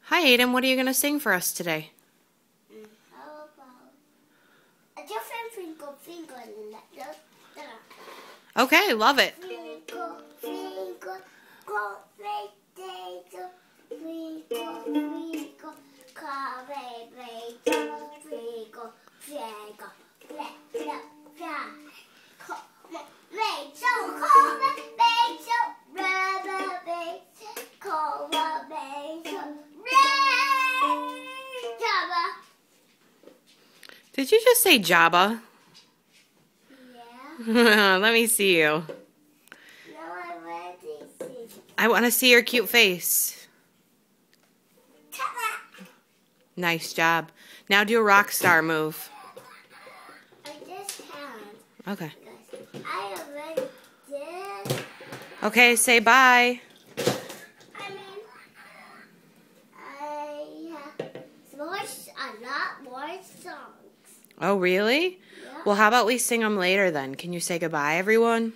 Hi, Aiden. What are you going to sing for us today? How about a different Twinkle Twinkle Little Star? Okay, love it. Twinkle, twinkle, little twinkle, twinkle, twinkle, twinkle, twinkle, little star. Rachel, rubber, Jabba. Did you just say Jabba? Yeah. Let me see you. No, I already see. I want to see your cute face. Ta-da! Nice job. Now do a rock star move. I just can't. Okay. I already did. Okay, say bye. I mean, I have a lot more songs. Oh, really? Yeah. Well, how about we sing them later then? Can you say goodbye, everyone?